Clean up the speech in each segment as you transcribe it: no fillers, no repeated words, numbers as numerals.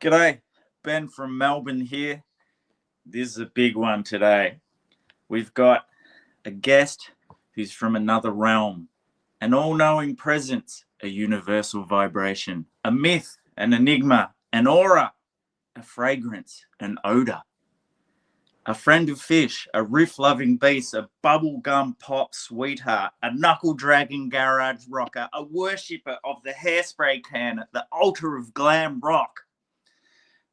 G'day, Ben from Melbourne here. This is a big one today. We've got a guest who's from another realm, an all-knowing presence, a universal vibration, a myth, an enigma, an aura, a fragrance, an odor, a friend of fish, a riff-loving beast, a bubblegum pop sweetheart, a knuckle-dragging garage rocker, a worshipper of the hairspray can at the altar of glam rock,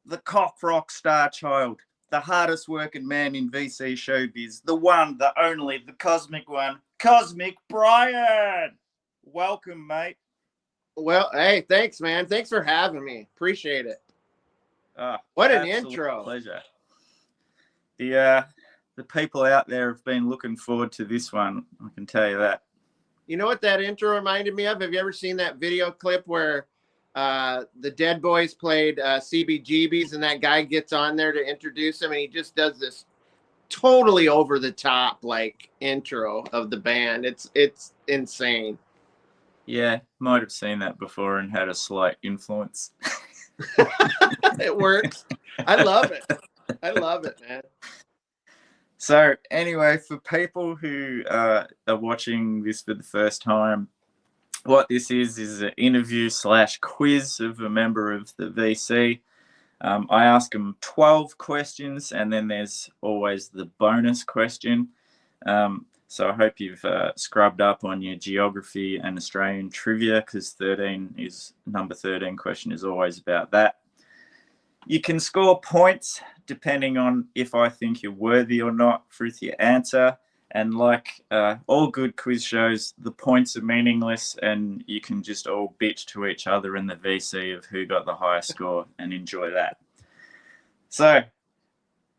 the cock rock star child, the hardest working man in VC showbiz, the one, the only, the cosmic one, Cosmic Brian. Welcome, mate. Well, hey, thanks, man. Thanks for having me. Appreciate it. What an intro. Pleasure. The people out there have been looking forward to this one, I can tell you that. You know what that intro reminded me of? Have you ever seen that video clip where the Dead Boys played CBGBs and that guy gets on there to introduce him and he just does this totally over the top like intro of the band. It's insane. Yeah, might have seen that before and had a slight influence. It works. I love it. I love it, man. So anyway, for people who are watching this for the first time, what this is an interview / quiz of a member of the VC. I ask them 12 questions, and then there's always the bonus question. So I hope you've scrubbed up on your geography and Australian trivia, because number 13 question is always about that. You can score points depending on if I think you're worthy or not with your answer. And like all good quiz shows, the points are meaningless and you can just all bitch to each other in the VC of who got the highest score and enjoy that. So,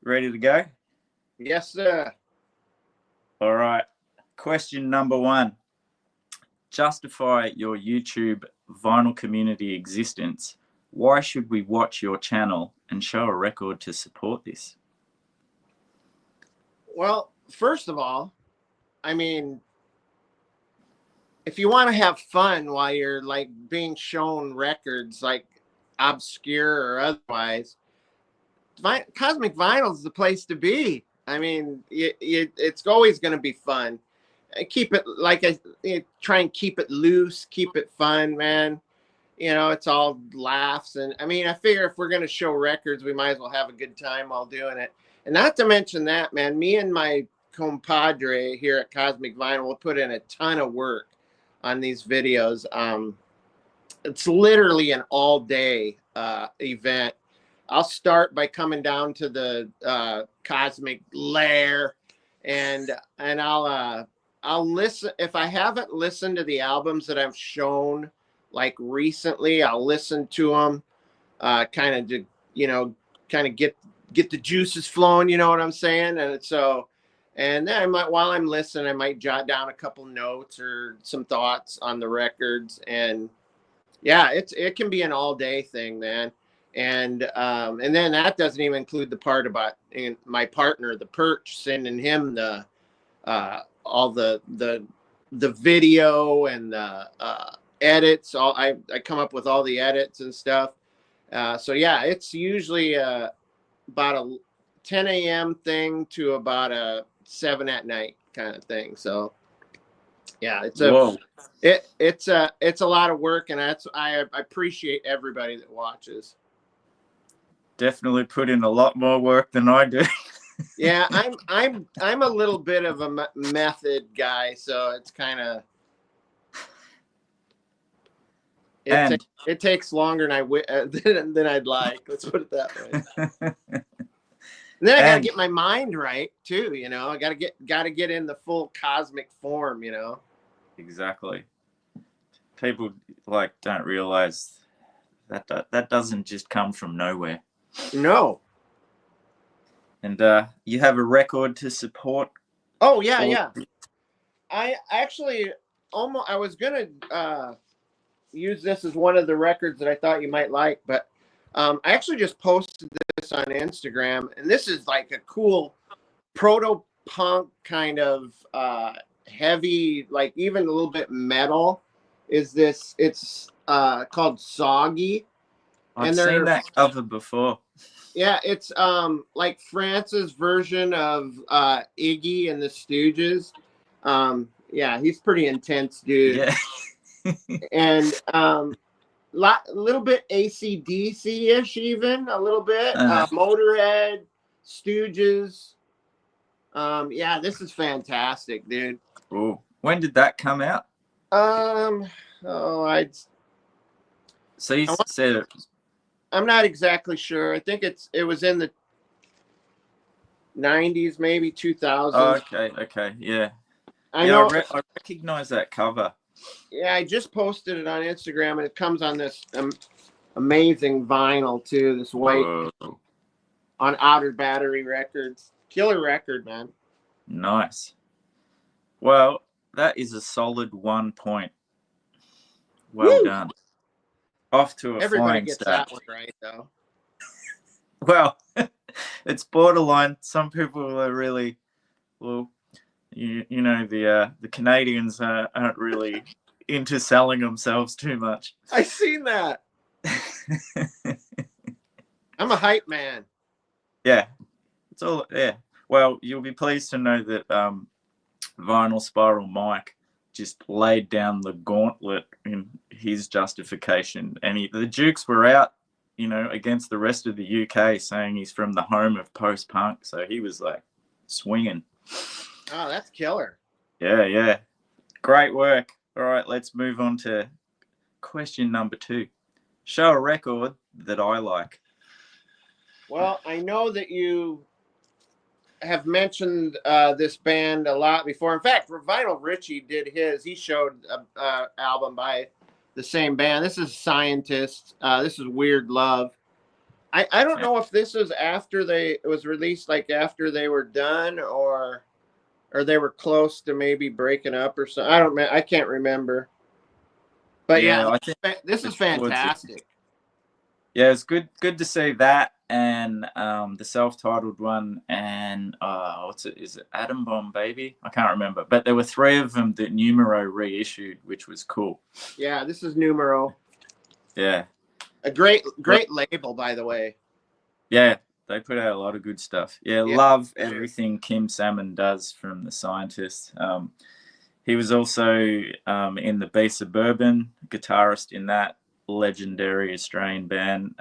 ready to go? Yes, sir. All right. Question number 1. Justify your YouTube vinyl community existence. Why should we watch your channel and show a record to support this? Well, first of all, I mean, if you want to have fun while you're like being shown records, like obscure or otherwise, Cosmic Vinyl is the place to be. I mean, it's always going to be fun. Keep it try and keep it loose, keep it fun, man. You know, it's all laughs. And I mean, I figure if we're going to show records, we might as well have a good time while doing it. And not to mention that, man, me and my compadre here at Cosmic Vinyl will put in a ton of work on these videos. It's literally an all-day event. I'll start by coming down to the Cosmic Lair, and I'll listen. If I haven't listened to the albums that I've shown like recently, I'll listen to them, kind of get the juices flowing. You know what I'm saying? And then while I'm listening, I might jot down a couple notes or some thoughts on the records. And yeah, it can be an all day thing, man. And then that doesn't even include the part about my partner, the Perch, sending him the all the video and the edits. I come up with all the edits and stuff. So yeah, it's usually about a 10 a.m. thing to about a 7 at night kind of thing. So yeah, it's a lot of work, and I appreciate everybody that watches. Definitely put in a lot more work than I do. Yeah, I'm a little bit of a method guy, so it's kind of it takes longer than I'd like. Let's put it that way. And then I gotta get my mind right too. You know, I gotta get in the full cosmic form. You know. Exactly. People don't realize that doesn't just come from nowhere. No. And you have a record to support. Oh yeah. I actually I was gonna use this as one of the records that I thought you might like, but I actually just posted this on Instagram, and this is like a cool proto-punk kind of heavy, like even a little bit metal. It's called Soggy, I've and seen they're that cover before. yeah, it's like France's version of Iggy and the Stooges. Yeah, he's pretty intense, dude, Yeah. and little bit AC/DC ish, even a little bit uh, Motorhead, Stooges. Yeah, this is fantastic, dude. Ooh. When did that come out? Um, oh, So you I want, said it. I'm not exactly sure. I think it was in the 90s, maybe Oh, 2000s. okay, yeah. I Yeah, know. I recognize that cover. Yeah, I just posted it on Instagram, and it comes on this amazing vinyl too. This white Whoa. on Outer Battery Records. Killer record, man. Nice. Well, that is a solid 1 point. Well Woo! done. Off to a Everybody flying gets start. that one right, though. Well, it's borderline. Some people are really, well, you know, the Canadians aren't really into selling themselves too much. I seen that. I'm a hype man. Yeah, it's all. Yeah. Well, you'll be pleased to know that Vinyl Spiral Mike just laid down the gauntlet in his justification, and the Dukes were out, you know, against the rest of the UK, saying he's from the home of post-punk. So he was like swinging. Oh, that's killer. Yeah. Great work. All right, let's move on to question number 2. Show a record that I like. Well, I know that you have mentioned this band a lot before. In fact, Vinyl Richie did his. He showed a album by the same band. This is Scientists. This is Weird Love. I don't know if this was after it was released, like after they were done, or they were close to maybe breaking up or something. I can't remember. But yeah, Yeah, I think this is towards it. fantastic. Yeah, it's good to see that, and the self-titled one, and what's it? Is it Atom Bomb Baby? I can't remember, but there were 3 of them that Numero reissued, which was cool. Yeah, this is Numero. Yeah, A great label, by the way. yeah, they put out a lot of good stuff. Yeah, Yeah. love everything Kim Salmon does from The Scientists. He was also in the Be Suburban, guitarist in that legendary Australian band.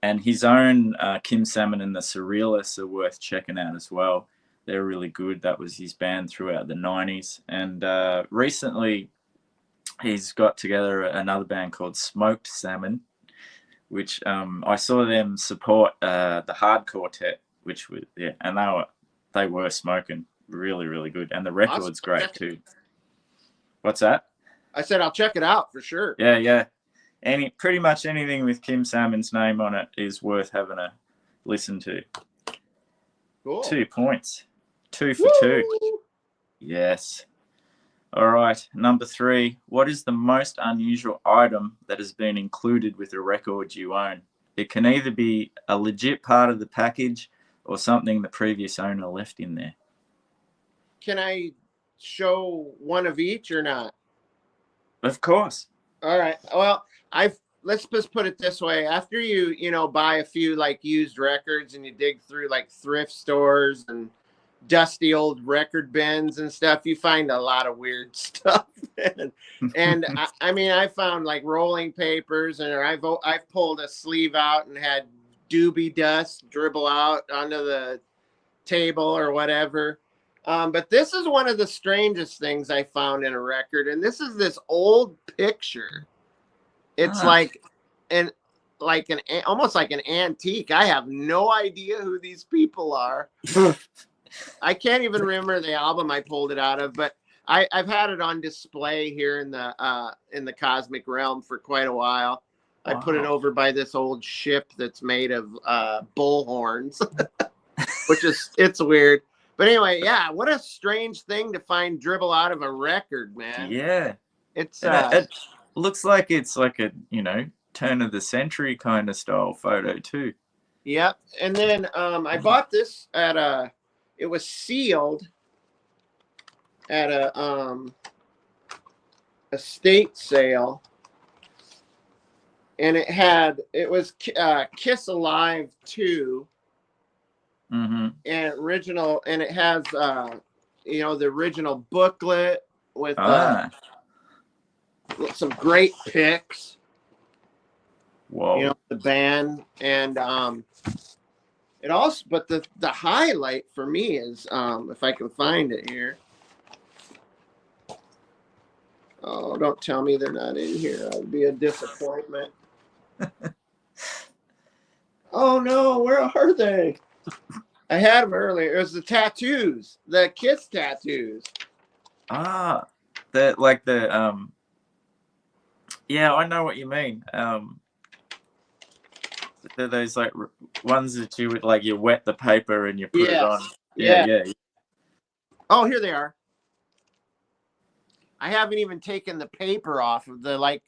And his own Kim Salmon and the Surrealists are worth checking out as well. They're really good. That was his band throughout the 90s. And recently, he's got together another band called Smoked Salmon, which I saw them support the Hard Quartet, which was, yeah, and they were smoking really good. And the record's Awesome. great too. What's that? I said I'll check it out for sure. Yeah. Pretty much anything with Kim Salmon's name on it is worth having a listen to. Cool. 2 points. 2 for Woo! 2. Yes. All right. Number 3. What is the most unusual item that has been included with a record you own? It can either be a legit part of the package or something the previous owner left in there. Can I show one of each or not? Of course. All right. Well, let's just put it this way. After you buy a few like used records and you dig through like thrift stores and dusty old record bins and stuff, you find a lot of weird stuff. and I mean, I found like rolling papers, and I've pulled a sleeve out and had doobie dust dribble out onto the table or whatever. But this is one of the strangest things I found in a record, and this is this old picture. It's like an almost like an antique. I have no idea who these people are. I can't even remember the album I pulled it out of, but I've had it on display here in the Cosmic Realm for quite a while. Wow. I put it over by this old ship that's made of bull horns, which it's weird. But anyway, yeah, what a strange thing to find dribble out of a record, man. Yeah. It's it looks like it's like a, turn of the century kind of style photo too. Yep. And then I bought this it was sealed at a estate sale. and it was Kiss Alive 2, and original, and it has the original booklet with some great pics. Whoa. The band, and it also, but the highlight for me is, if I can find it here. Oh, don't tell me they're not in here. That would be a disappointment. Oh no, where are they? I had them earlier. It was the tattoos, the Kiss tattoos. Yeah, I know what you mean. They're those like ones that you would like, you wet the paper and you put it on. Yeah. Oh, here they are. I haven't even taken the paper off of the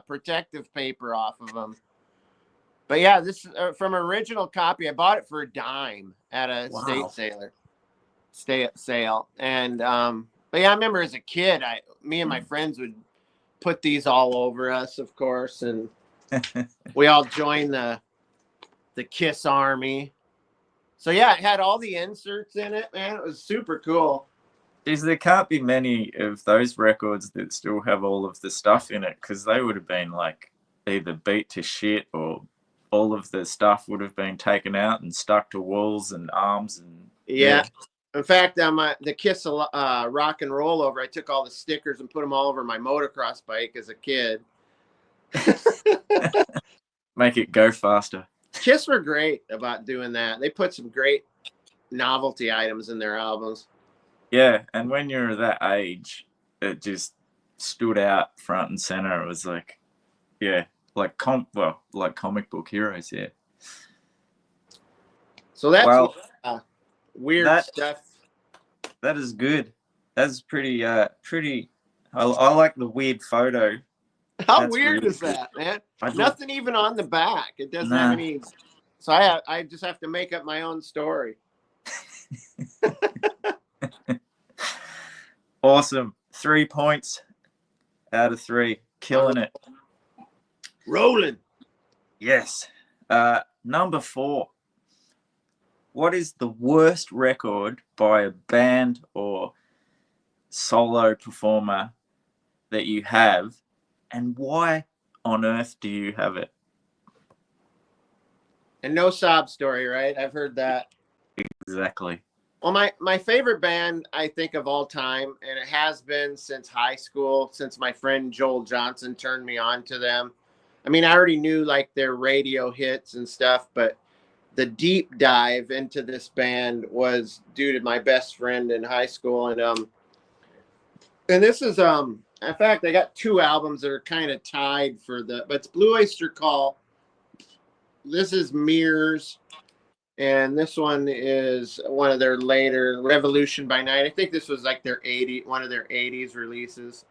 protective paper off of them. But yeah, this is from original copy. I bought it for $0.10 at a sale. And but yeah, I remember as a kid, me and my friends would put these all over us, of course, and we all joined the Kiss Army. So yeah, it had all the inserts in it, man. It was super cool. There can't be many of those records that still have all of the stuff in it, because they would have been like either beat to shit, or all of the stuff would have been taken out and stuck to walls and arms. And yeah. In fact, the Kiss Rock and Roll Over, I took all the stickers and put them all over my motocross bike as a kid. Make it go faster. Kiss were great about doing that. They put some great novelty items in their albums. Yeah, and when you're that age, it just stood out front and center. It was like, yeah, like comic book heroes. Yeah. So that's weird stuff. That is good. That's pretty. I like the weird photo. How weird is that, man? Nothing even on the back. It doesn't have any. So I just have to make up my own story. Awesome. 3 points out of 3. Killing it. Rolling. Yes. Number 4. What is the worst record by a band or solo performer that you have, and why on earth do you have it? And no sob story, right? I've heard that. Exactly. Well, my favorite band, I think, of all time, and it has been since high school, since my friend Joel Johnson turned me on to them. I mean, I already knew like their radio hits and stuff, but the deep dive into this band was due to my best friend in high school. And this is, in fact, I got 2 albums that are kind of tied but it's Blue Oyster Cult. This is Mirrors. And this one is one of their later, Revolution by Night. I think this was like one of their 80s releases.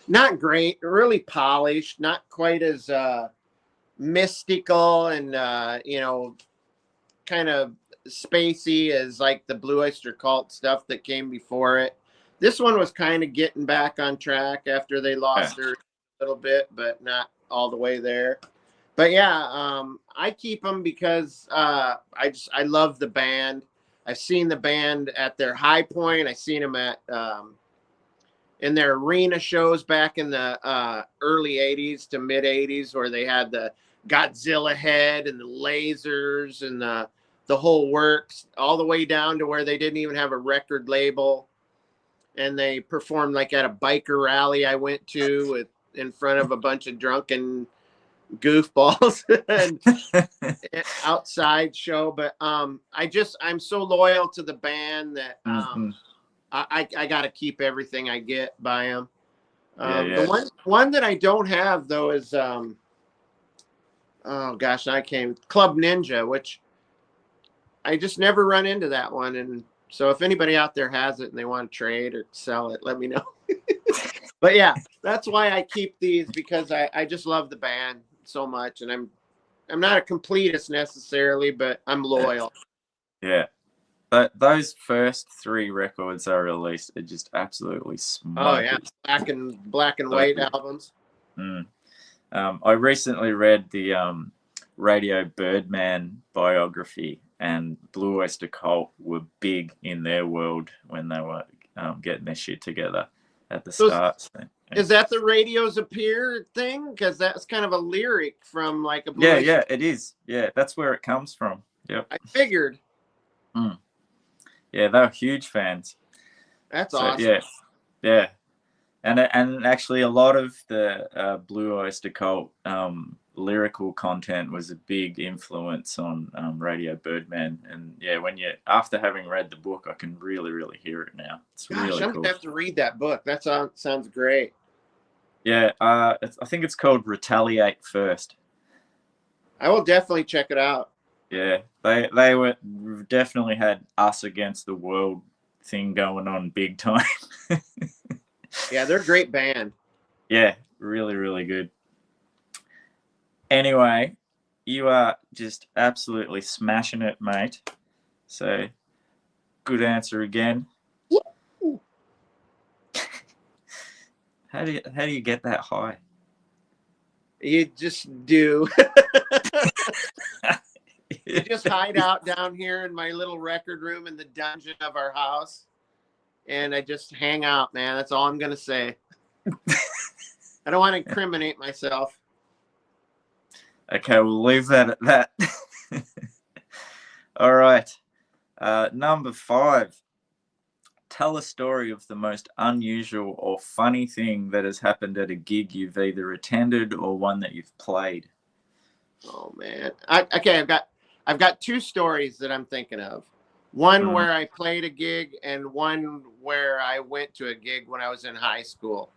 Not great, really polished, not quite as mystical and kind of spacey as like the Blue Oyster Cult stuff that came before it. This one was kind of getting back on track after they lost their little bit, but not all the way there. But yeah, I keep them because I love the band. I've seen the band at their high point. I've seen them at in their arena shows back in the early 80s to mid 80s, where they had the Godzilla head and the lasers and the whole works, all the way down to where they didn't even have a record label. And they performed like at a biker rally I went to in front of a bunch of drunken goofballs and outside show. But I'm so loyal to the band that I got to keep everything I get by them. The one that I don't have though is Club Ninja, which I just never run into that one. And so if anybody out there has it and they want to trade or sell it, let me know. But yeah, that's why I keep these, because I just love the band so much, and I'm not a completist necessarily, but I'm loyal. Yeah. But those first 3 records are released are just absolutely smokers. Oh yeah, black and white albums. I recently read the Radio Birdman biography, and Blue Oyster Cult were big in their world when they were getting their shit together at the So start. So, yeah. is that the radios appear thing? Because that's kind of a lyric from like a Blue Yeah, Oyster. yeah, it is. Yeah, that's where it comes from. Yep. I figured. Mm. Yeah, they were huge fans. That's So awesome. yeah, yeah, and actually a lot of the Blue Oyster Cult lyrical content was a big influence on Radio Birdman. And yeah, when you after having read the book, I can really hear it now. It's Gosh, really I'm cool. gonna have to read that book. That sounds great. Yeah, I think it's called Retaliate First. I will definitely check it out. Yeah, they were definitely had us against the world thing going on big time. Yeah, they're a great band. Yeah, really good. Anyway, you are just absolutely smashing it, mate. So good answer again. How do you get that high? You just do. You just hide out down here in my little record room in the dungeon of our house, and I just hang out, man. That's all I'm gonna say. I don't want to incriminate myself. Okay, we'll leave that at that. All right. Number 5. Tell a story of the most unusual or funny thing that has happened at a gig you've either attended or one that you've played. Oh man. Okay, I've got 2 stories that I'm thinking of. One where I played a gig, and one where I went to a gig when I was in high school.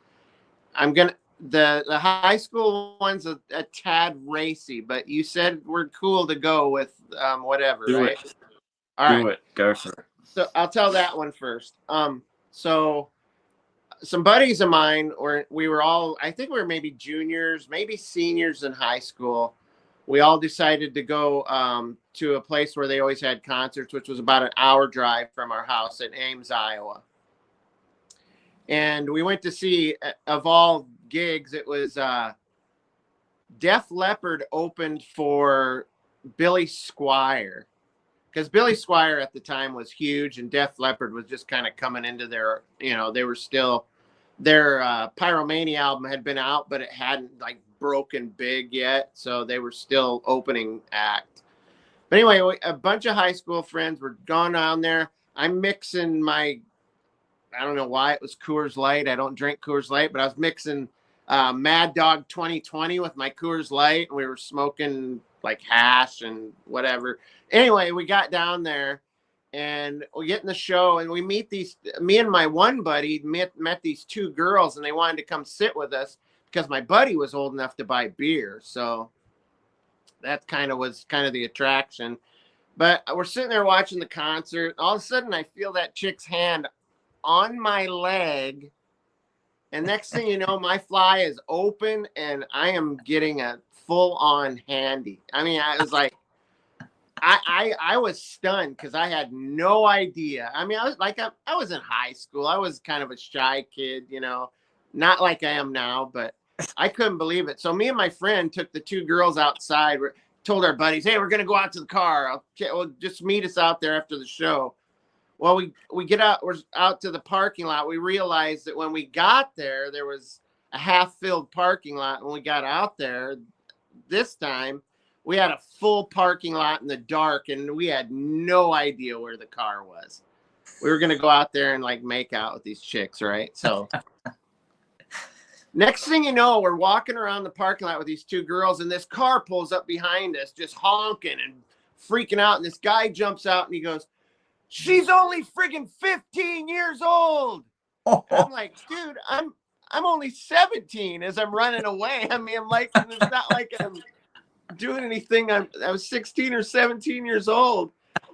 I'm gonna the high school one's a tad racy, but you said we're cool to go with whatever, Do right? it. All right. Do it. Go for it. So I'll tell that one first. So some buddies of mine, or we were all, I think we were maybe juniors, maybe seniors in high school. We all decided to go to a place where they always had concerts, which was about an hour drive from our house in Ames, Iowa. And we went to see, of all gigs, it was Def Leppard opened for Billy Squier. Because Billy Squier at the time was huge, and Def Leppard was just kind of coming into their, they were still, their Pyromania album had been out, but it hadn't like broken big yet. So they were still opening act. But anyway, a bunch of high school friends were gone down there. I'm mixing my, I don't know why it was Coors Light. I don't drink Coors Light, but I was mixing Mad Dog 2020 with my Coors Light, and we were smoking like hash and whatever. Anyway, we got down there, and we get in the show, and we meet me and my one buddy met these 2 girls, and they wanted to come sit with us because my buddy was old enough to buy beer. So that was the attraction. But we're sitting there watching the concert. All of a sudden, I feel that chick's hand on my leg, and next thing you know, my fly is open, and I am getting a full-on handy. I mean, I was like, I was stunned because I had no idea. I mean, I was like, I was in high school. I was kind of a shy kid, not like I am now, but I couldn't believe it. So me and my friend took the 2 girls outside. We told our buddies, hey, we're gonna go out to the car. Well, just meet us out there after the show. Well, we get out, we're out to the parking lot. We realized that when we got there, there was a half-filled parking lot. When we got out there this time, we had a full parking lot in the dark, and we had no idea where the car was. We were going to go out there and like make out with these chicks, right? So next thing you know, we're walking around the parking lot with these 2 girls, and this car pulls up behind us, just honking and freaking out. And this guy jumps out and he goes, she's only friggin' 15 years old. And I'm like, dude, I'm only 17 as I'm running away. I mean, I'm like, it's not like I'm doing anything. I was 16 or 17 years old.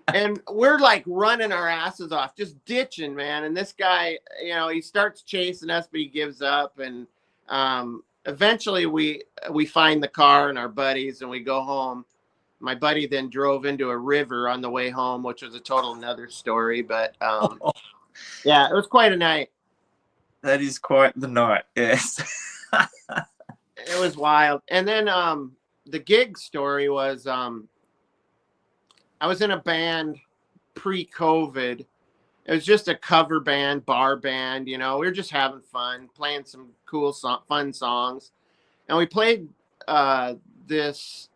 And we're like running our asses off, just ditching, man. And this guy, he starts chasing us, but he gives up. And eventually we find the car and our buddies, and we go home. My buddy then drove into a river on the way home, which was a total another story. But yeah, it was quite a night. That is quite the night. Yes. It was wild. And then the gig story was I was in a band pre-COVID. It was just a cover band, bar band, we were just having fun, playing some cool fun songs. And we played this.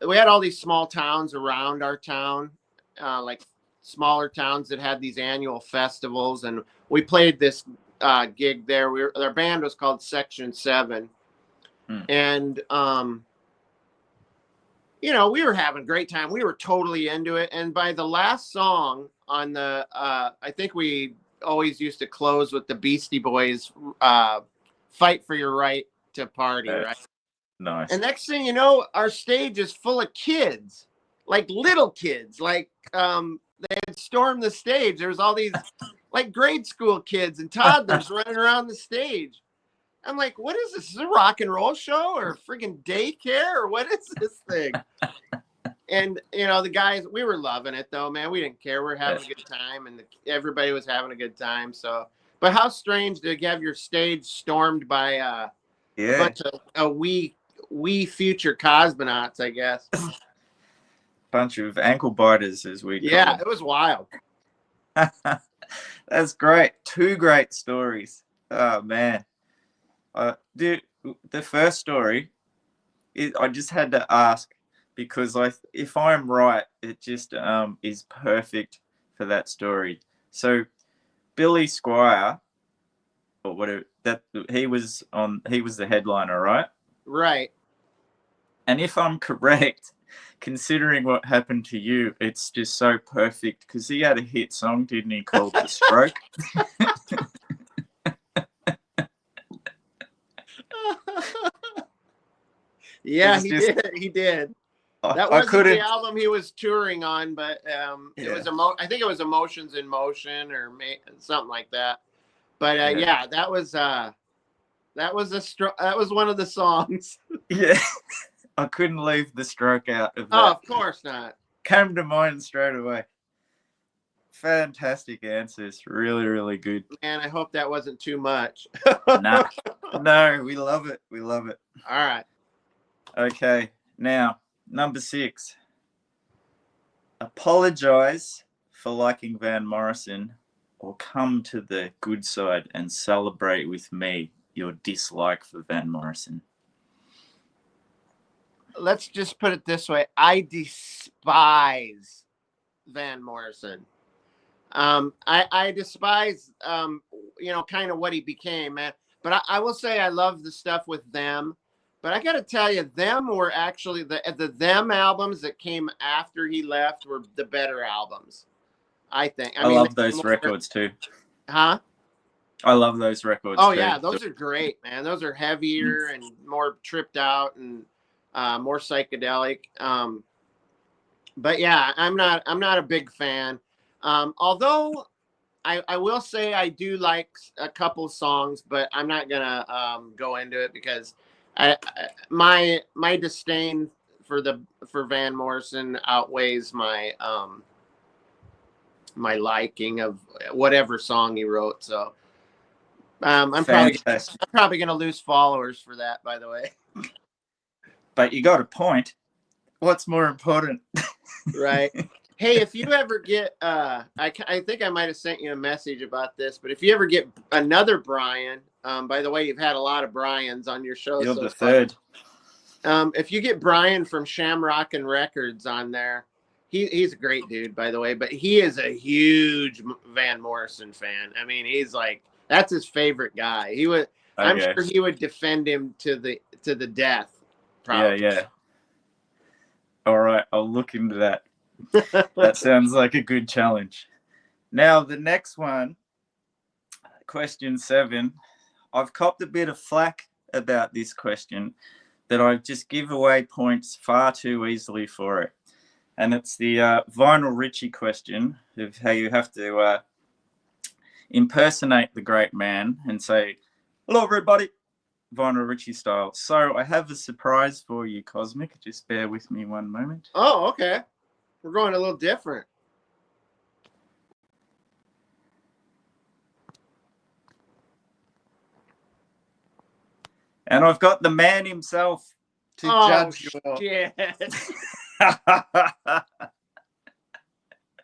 We had all these small towns around our town, like smaller towns that had these annual festivals, and we played this gig there. Our band was called Section 7, and we were having a great time. We were totally into it, and by the last song on the, I think we always used to close with the Beastie Boys, "Fight for Your Right to Party," right? Nice. And next thing you know, our stage is full of kids, like little kids, like they had stormed the stage. There was all these like grade school kids and toddlers running around the stage. I'm like, what is this? Is this a rock and roll show or freaking daycare or what is this thing? And the guys, we were loving it though, man. We didn't care. We were having a good time, and everybody was having a good time. So, but how strange to have your stage stormed by a bunch of we future cosmonauts, I guess. Bunch of ankle biters, as we call them. It was wild. That's great. Two great stories. Oh man. Dude, the first story, I just had to ask because if I'm right, it just is perfect for that story. So Billy Squire, or whatever, that he was the headliner, right? Right. And if I'm correct, considering what happened to you, it's just so perfect because he had a hit song, didn't he, called The Stroke? Yeah, he did. He did. That wasn't the album he was touring on, but it was I think it was Emotions in Motion or something like that. But that was one of the songs. Yeah. I couldn't leave The Stroke out of that. Oh, of course not. Came to mind straight away. Fantastic answers. Really, really good. Man, I hope that wasn't too much. No, we love it. We love it. All right. Okay, now, number 6. Apologize for liking Van Morrison or come to the good side and celebrate with me your dislike for Van Morrison. Let's just put it this way. I despise Van Morrison. I despise, kind of what he became, man. But I will say I love the stuff with Them. But I got to tell you, Them were actually the Them albums that came after he left were the better albums, I think. I love those records too. Huh? I love those records too. too. Yeah, those are great, man. Those are heavier and more tripped out and more psychedelic. But yeah, I'm not a big fan. Although I will say I do like a couple songs, but I'm not gonna go into it because my disdain for Van Morrison outweighs my my liking of whatever song he wrote. So I'm probably gonna lose followers for that, by the way. But you got a point. What's more important? Right. Hey, if you ever get, I think I might have sent you a message about this, but if you ever get another Brian, by the way, you've had a lot of Brians on your show. You're the third. If you get Brian from Shamrock and Records on there, he's a great dude, by the way, but he is a huge Van Morrison fan. I mean, he's like, that's his favorite guy. He would, I'm sure he would defend him to the death. Probably. Yeah. All right, I'll look into that. That sounds like a good challenge. Now, the next one, question 7. I've copped a bit of flack about this question that I just give away points far too easily for it. And it's the Vinyl Richie question of how you have to impersonate the great man and say, hello, everybody, Vinyl Richie style. So I have a surprise for you, Cosmic. Just bear with me one moment. Oh, okay. We're going a little different. And I've got the man himself to judge your. Shit.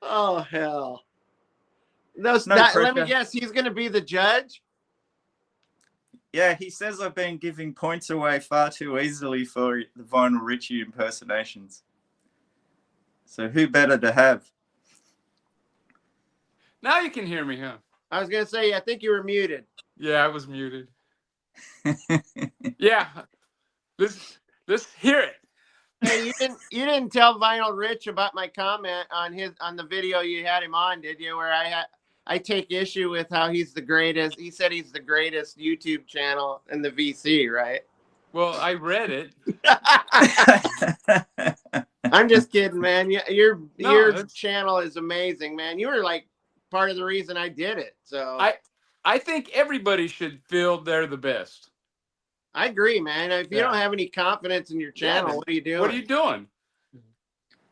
Oh hell! Let me guess. He's going to be the judge. Yeah, he says I've been giving points away far too easily for the Vinyl Richie impersonations. So who better to have? Now you can hear me, huh? I was going to say, I think you were muted. Yeah, I was muted. Yeah, let's hear it. Hey, you didn't tell Vinyl Rich about my comment on the video you had him on, did you? Where I take issue with how he's the greatest. He said he's the greatest YouTube channel in the VC, right? Well, I read it. I'm just kidding, man. Your channel is amazing, man. You were like part of the reason I did it. So I think everybody should feel they're the best. I agree, man. If you don't have any confidence in your channel, what are you doing? What are you doing?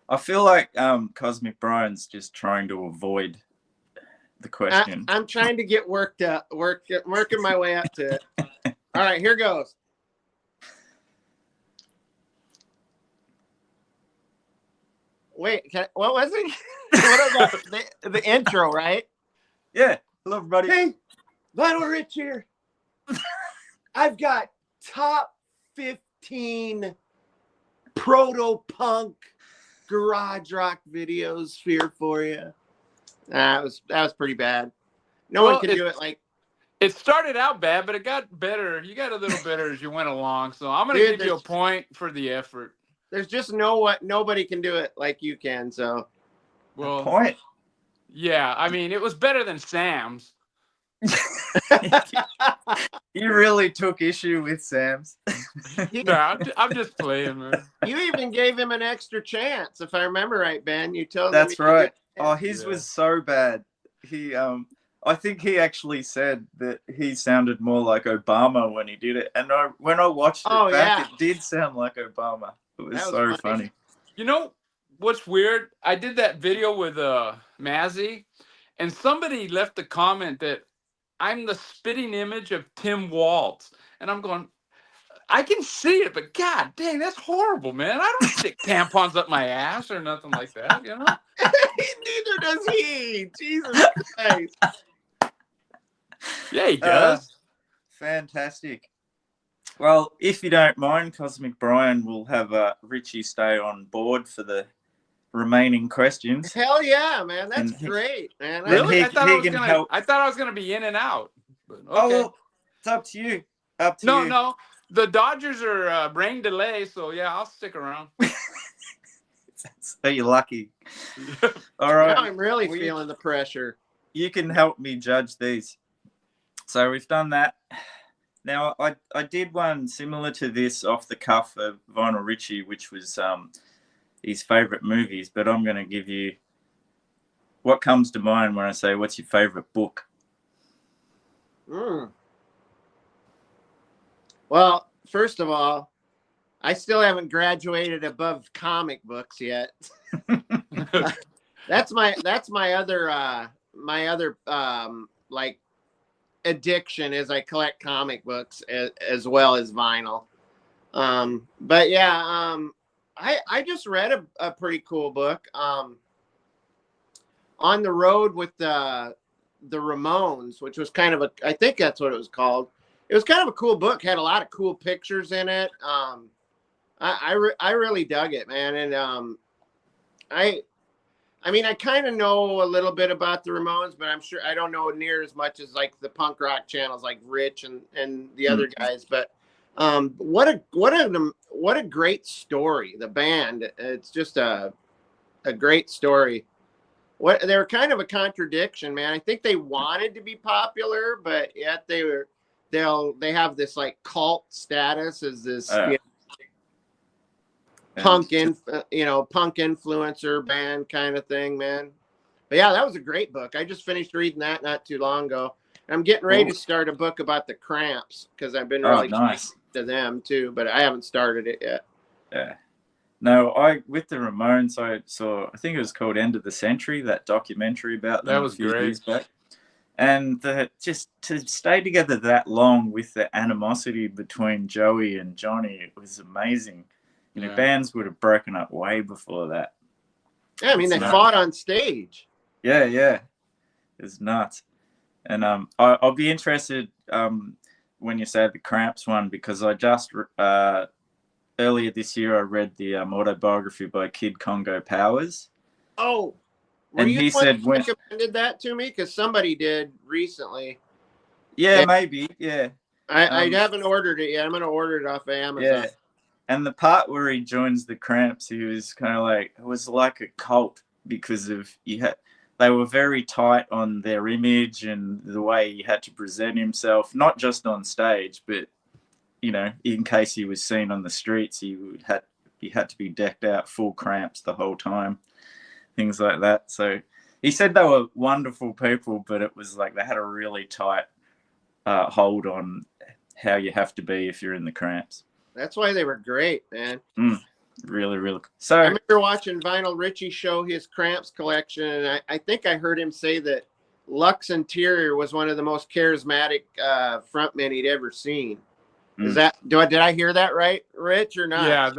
I feel like Cosmic Brian's just trying to avoid the question. I'm trying to get working my way up to it. All right, here goes. Wait, what was it? What about the intro, right? Yeah. Hello, everybody. Hey, Vinyl Rich here. I've got top 15 proto-punk garage rock videos here for you. That was pretty bad. No one can do it like. It started out bad, but it got better. You got a little better as you went along. So I'm gonna give you a point for the effort. There's just nobody can do it like you can. So, well, point. Yeah, I mean, it was better than Sam's. You really took issue with Sam's. No, I'm just playing, man. You even gave him an extra chance, if I remember right, Ben. You told him. That's right. Oh, his was so bad. He, I think he actually said that he sounded more like Obama when he did it, and when I watched it back, it did sound like Obama. It was so funny. You know what's weird? I did that video with Mazzy, and somebody left a comment that I'm the spitting image of Tim Waltz. And I'm going, I can see it, but God dang, that's horrible, man. I don't stick tampons up my ass or nothing like that, you know? Neither does he. Jesus Christ. Yeah, he does. Fantastic. Well, if you don't mind, Cosmic Brian will have Richie stay on board for the remaining questions. Hell yeah, man. That's great, man. Really? I thought I was gonna be in and out. But okay. Oh, well, it's up to you. No. The Dodgers are rain delay, so yeah, I'll stick around. So you're lucky. All right. Now I'm really feeling the pressure. You can help me judge these. So we've done that. Now, I did one similar to this off the cuff of Vinyl Richie, which was his favourite movies, but I'm going to give you what comes to mind when I say, what's your favourite book? Well, first of all, I still haven't graduated above comic books yet. That's my other like addiction is I collect comic books as well as vinyl. But yeah, I just read a pretty cool book. On the Road with the Ramones, which was kind of I think that's what it was called. It was kind of a cool book. Had a lot of cool pictures in it. I really dug it, man. And I mean, I kind of know a little bit about the Ramones, but I'm sure I don't know near as much as like the punk rock channels like Rich and the other guys. But what a great story. The band, it's just a great story. They're kind of a contradiction, man. I think they wanted to be popular, but yet they have this like cult status as this punk influencer band kind of thing, man. But yeah, that was a great book. I just finished reading that not too long ago. I'm getting ready to start a book about the Cramps because I've been really nice to them too, but I haven't started it yet. Yeah. No, with the Ramones, I saw, I think it was called End of the Century, that documentary about them. That was great. Years back. And just to stay together that long with the animosity between Joey and Johnny, it was amazing. You know, Yeah. bands would have broken up way before that. Yeah, I mean, they fought on stage. Yeah, yeah. It was nuts. And I'll be interested when you say the Cramps one, because I just earlier this year I read the autobiography by Kid Congo Powers. Oh, and he said when recommended that to me, because somebody did recently. Yeah, maybe. Yeah. I haven't ordered it yet. I'm gonna order it off of Amazon. Yeah. And the part where he joins the Cramps, he was kind of like, it was like a cult, because of they were very tight on their image and the way he had to present himself, not just on stage, but you know, in case he was seen on the streets, he had to be decked out full Cramps the whole time, things like that. So he said they were wonderful people, but it was like they had a really tight hold on how you have to be if you're in the Cramps. That's why they were great, man. Really, really. So I remember watching Vinyl Richie show his Cramps collection, and I think I heard him say that Lux Interior was one of the most charismatic frontmen he'd ever seen. Is that did I hear that right, Rich, or not? Yeah.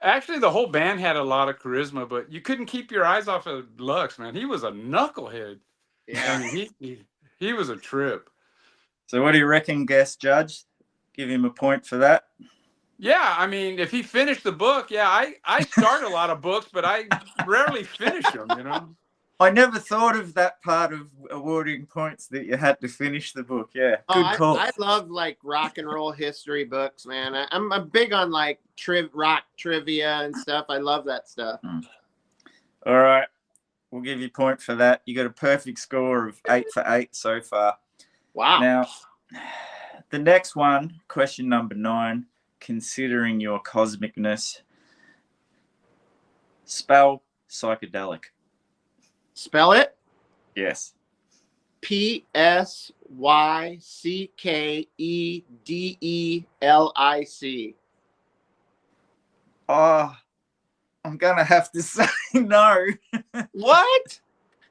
Actually, the whole band had a lot of charisma, but you couldn't keep your eyes off of Lux, man. He was a knucklehead. Yeah, I mean, he was a trip. So what do you reckon, guest judge? Give him a point for that. Yeah, I mean, if he finished the book, yeah, I start a lot of books, but I rarely finish them, you know. I never thought of that part of awarding points, that you had to finish the book. Yeah, good call. I love like rock and roll history books, man. I'm big on like rock trivia and stuff. I love that stuff. All right, we'll give you a point for that. You got a perfect score of 8 for 8 so far. Wow. Now, the next one, question number 9. Considering your cosmicness, spell psychedelic. Spell it. Yes. PSYCKEDELIC. Oh, I'm gonna have to say no. What?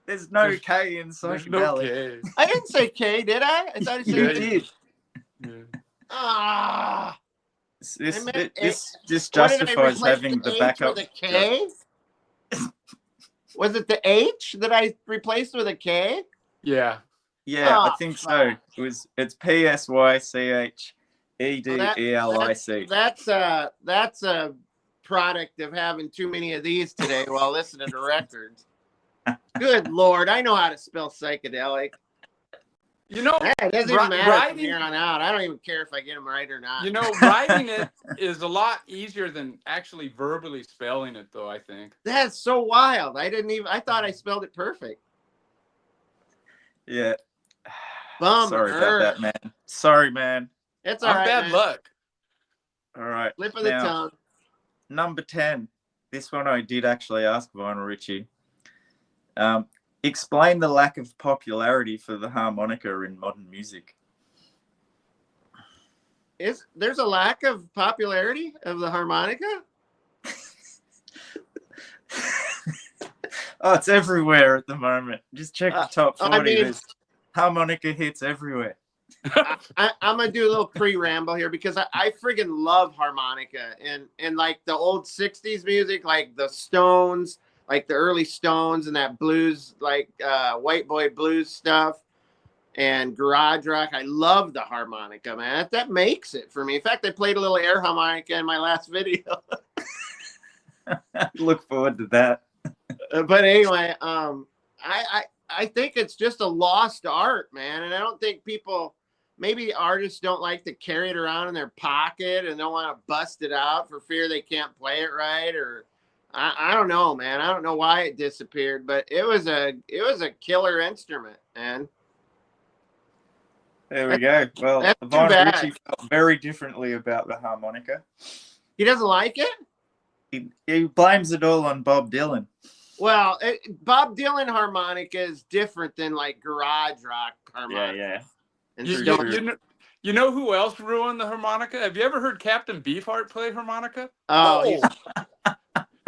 There's no K in psychedelic. There's no K. I didn't say K, did I? I thought I said You K. did. Yeah. Ah. This justifies having the backup. With a K? Was it the H that I replaced with a K? Yeah. Yeah, I think so. It's PSYCHEDELIC. That's a product of having too many of these today while listening to records. Good Lord, I know how to spell psychedelic. You know, it doesn't even matter from here on out. I don't even care if I get them right or not. You know, writing it is a lot easier than actually verbally spelling it, though, I think. That's so wild. I thought I spelled it perfect. Yeah. Bummer. Sorry about that, man. Sorry, man. It's all right, bad luck. All right. Slip of the tongue. Number 10. This one I did actually ask Vinyl Richie. Explain the lack of popularity for the harmonica in modern music. There's a lack of popularity of the harmonica? Oh, it's everywhere at the moment. Just check the top 40. There's harmonica hits everywhere. I'm gonna do a little pre-ramble here, because I friggin' love harmonica and like the old 60s music, like the Stones, like the early Stones and that blues, like white boy blues stuff and garage rock. I love the harmonica, man. That makes it for me. In fact, I played a little air harmonica in my last video. Look forward to that. But anyway, I think it's just a lost art, man. And I don't think maybe artists don't like to carry it around in their pocket and don't want to bust it out for fear they can't play it right, or I don't know, man. I don't know why it disappeared, but it was a killer instrument, man. There we go. Well, Vinyl Richie felt very differently about the harmonica. He doesn't like it? He blames it all on Bob Dylan. Well, Bob Dylan harmonica is different than like garage rock harmonica. Yeah. And you know who else ruined the harmonica? Have you ever heard Captain Beefheart play harmonica? Oh.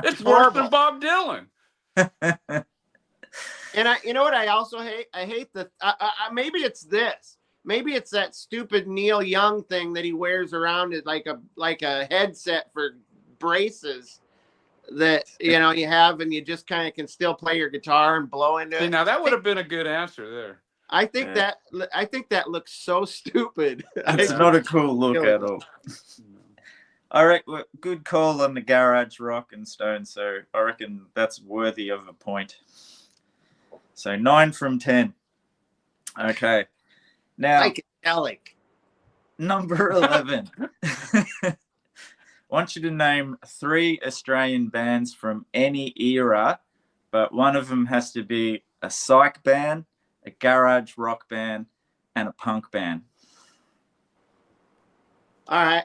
It's worse than Bob Dylan. And you know what I also hate? I hate the maybe it's this. Maybe it's that stupid Neil Young thing that he wears around it like a headset for braces that you have, and you just kind of can still play your guitar and blow into See, it. now that would have been a good answer there. I think that looks so stupid. It's not a cool look at all. All right, well, good call on the garage rock and stone. So I reckon that's worthy of a point. So 9 from 10. Okay. Now, Psychedelic. number 11. I want you to name 3 Australian bands from any era, but one of them has to be a psych band, a garage rock band, and a punk band. All right.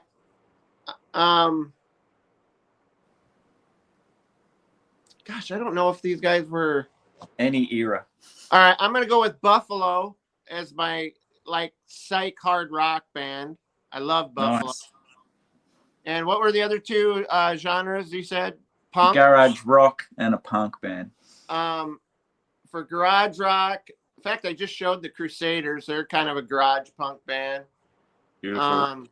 Gosh, I don't know if these guys were any era. All right, I'm gonna go with Buffalo as my psych hard rock band. I love Buffalo. Nice. And what were the other 2 genres you said? Punk, garage rock, and a punk band. For garage rock, in fact, I just showed the Crusaders. They're kind of a garage punk band. Beautiful.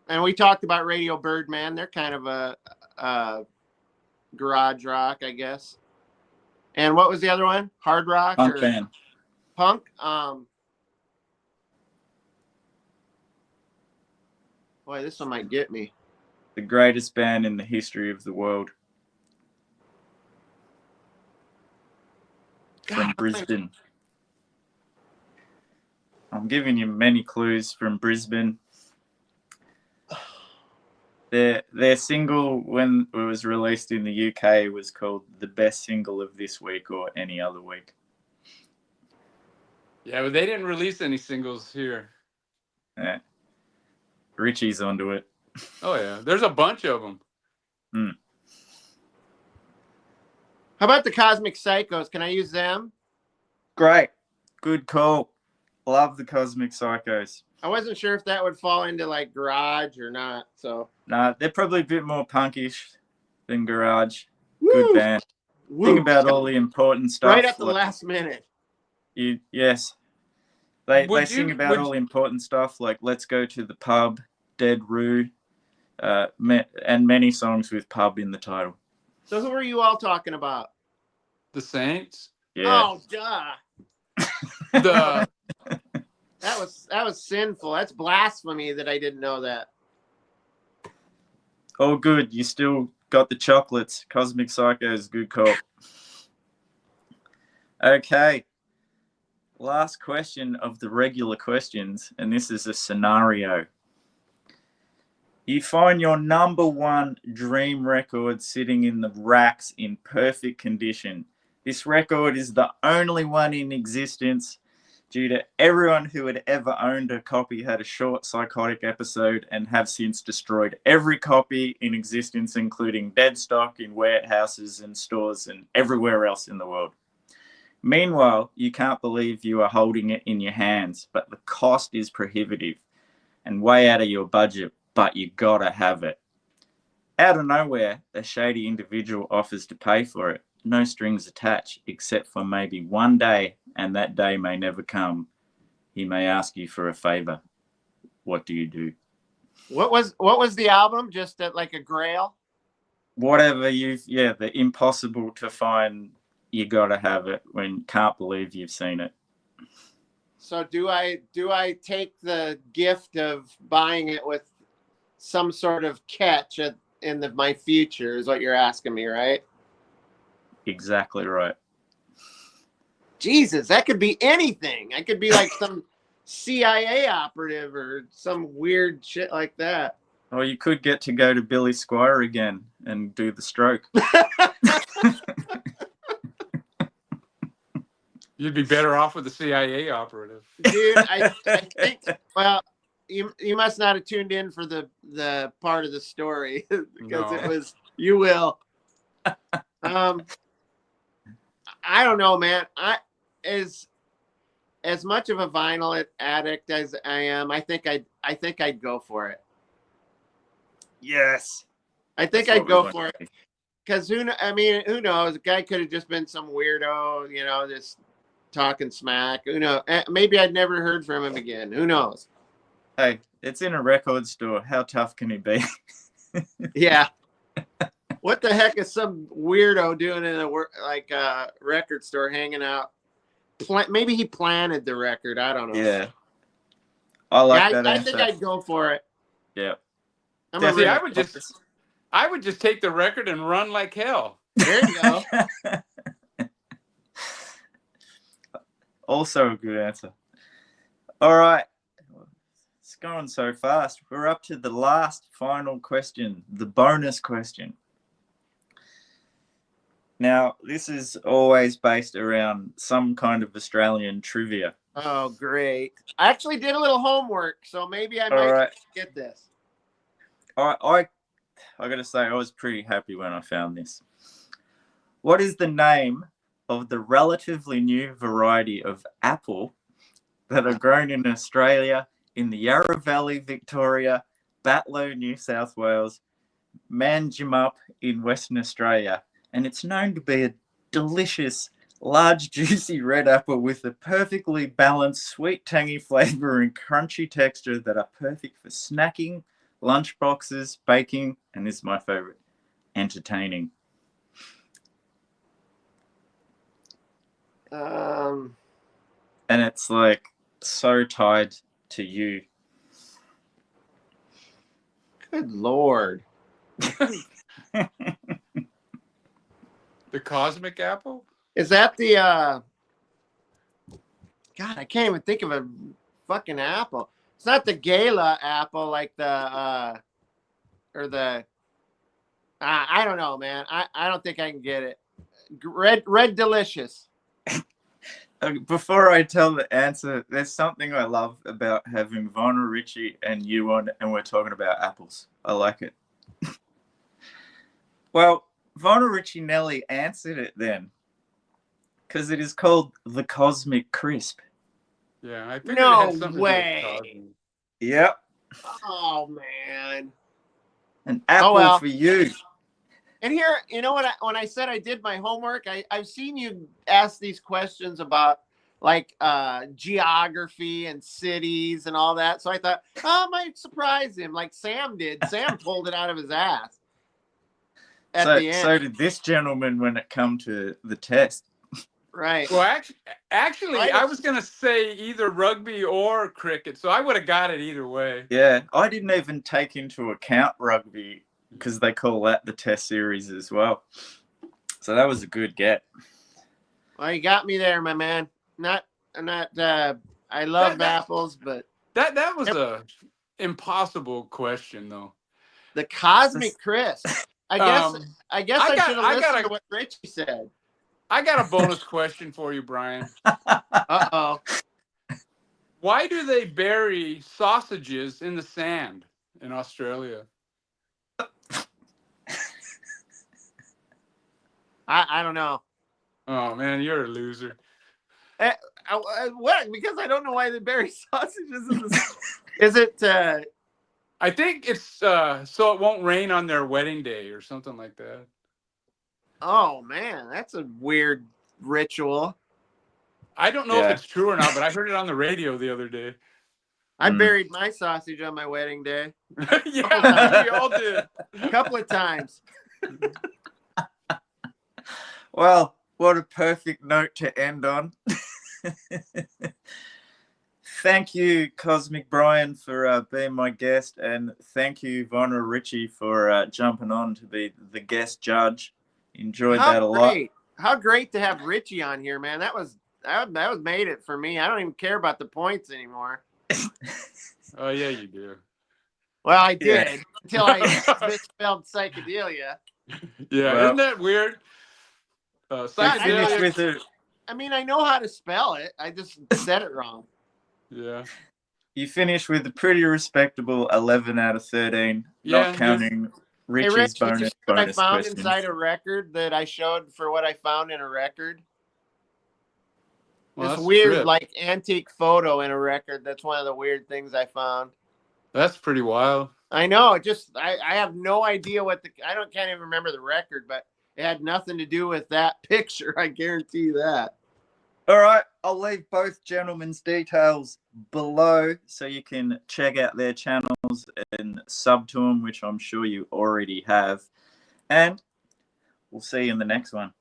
And we talked about Radio Birdman. They're kind of a garage rock, I guess. And what was the other one? Hard rock punk or band? Punk. Boy, this one might get me. The greatest band in the history of the world. From Brisbane. I'm giving you many clues from Brisbane. Their single, when it was released in the UK, was called The Best Single of This Week or Any Other Week. Yeah, but they didn't release any singles here. Yeah. Richie's onto it. Oh, yeah. There's a bunch of them. How about the Cosmic Psychos? Can I use them? Great. Good call. Love the Cosmic Psychos. I wasn't sure if that would fall into garage or not. So Nah, they're probably a bit more punkish than garage. Woo! Good band. Woo! Think about all the important stuff. Right at the last minute. Yes. They sing about all the important stuff like Let's Go to the Pub, Dead Roo, and many songs with pub in the title. So who are you all talking about? The Saints? Yeah. Oh, duh. The That was sinful. That's blasphemy that I didn't know that. Oh, good. You still got the chocolates. Cosmic Psychos, good call. Okay. Last question of the regular questions, and this is a scenario. You find your number 1 dream record sitting in the racks in perfect condition. This record is the only one in existence due to everyone who had ever owned a copy had a short psychotic episode and have since destroyed every copy in existence, including dead stock in warehouses and stores and everywhere else in the world. Meanwhile, you can't believe you are holding it in your hands, but the cost is prohibitive and way out of your budget, but you gotta have it. Out of nowhere, a shady individual offers to pay for it. No strings attached, except for maybe one day, and that day may never come. He may ask you for a favor. What do you do? What was the album? Just like a grail? Whatever the impossible to find, you gotta have it when you can't believe you've seen it. So do I take the gift of buying it with some sort of catch in my future is what you're asking me, right? Exactly right. Jesus, that could be anything. I could be like some CIA operative or some weird shit like that. Or you could get to go to Billy Squire again and do the stroke. You'd be better off with the CIA operative. Dude, I think, well, you must not have tuned in for the part of the story because it was, you will. I don't know, man. As much of a vinyl addict as I am, I think I'd go for it. Yes. I think I'd go for it. Because who knows? The guy could have just been some weirdo, just talking smack. Who knows? Maybe I'd never heard from him again. Who knows? Hey, it's in a record store. How tough can he be? Yeah. What the heck is some weirdo doing in a record store hanging out? Maybe he planted the record. I don't know. Yeah. I like that I answer. think I'd go for it. Yeah. See, I would just take the record and run like hell. There you go. Also a good answer. All right. It's going so fast. We're up to the last final question, the bonus question. Now, this is always based around some kind of Australian trivia. Oh, great. I actually did a little homework, so maybe I might get this. I got to say, I was pretty happy when I found this. What is the name of the relatively new variety of apple that are grown in Australia, in the Yarra Valley, Victoria, Batlow, New South Wales, Manjimup in Western Australia? And it's known to be a delicious, large, juicy red apple with a perfectly balanced sweet, tangy flavor and crunchy texture that are perfect for snacking, lunch boxes, baking, and this is my favorite, entertaining. And it's like so tied to you. Good Lord. The cosmic apple? Is that the God, I can't even think of a fucking apple. It's not the Gala apple like the or the I don't know, man. I don't think I can get it. Red delicious. Before I tell the answer, there's something I love about having Von or Richie and you on, and we're talking about apples. I like it. Well, Von or Richie Nelly answered it then, because it is called the Cosmic Crisp. Yeah, I think No it has something way. to do with cosmic. Yep. Oh man. An apple for you. And here, you know what? When I said I did my homework, I've seen you ask these questions about like geography and cities and all that. So I thought, I might surprise him, like Sam did. Sam pulled it out of his ass at the end. So did this gentleman when it come to the test. Right. Well, actually, I was gonna say either rugby or cricket, so I would have got it either way. Yeah, I didn't even take into account rugby because they call that the test series as well. So that was a good get. Well, you got me there, my man. I love apples, but that was a impossible question though. The Cosmic Crisp. I guess I should have listened to what Richie said. I got a bonus question for you, Brian. Uh-oh. Why do they bury sausages in the sand in Australia? I don't know. Oh man, you're a loser. What? Because I don't know why they bury sausages in the. Is it? I think it's so it won't rain on their wedding day or something like that. Oh man, that's a weird ritual. I don't know if it's true or not, but I heard it on the radio the other day. I buried my sausage on my wedding day. Yeah, we all did. A couple of times. Well, what a perfect note to end on. Thank you, Cosmic Brian, for being my guest, and thank you, Von or Richie, for jumping on to be the guest judge. Enjoyed that a lot. How great to have Richie on here, man. That was made it for me. I don't even care about the points anymore. Oh yeah, you do. Well, I did until I misspelled psychedelia. Yeah, well, isn't that weird? Psychedelia. I mean, I know how to spell it. I just said it wrong. Yeah. You finished with a pretty respectable 11 out of 13, not counting Richie's bonus I found questions. Inside a record that I showed for what I found in a record. Well, this weird, like, antique photo in a record. That's one of the weird things I found. That's pretty wild. I know. I have no idea can't even remember the record, but it had nothing to do with that picture. I guarantee you that. All right, I'll leave both gentlemen's details below so you can check out their channels and sub to them, which I'm sure you already have. And we'll see you in the next one.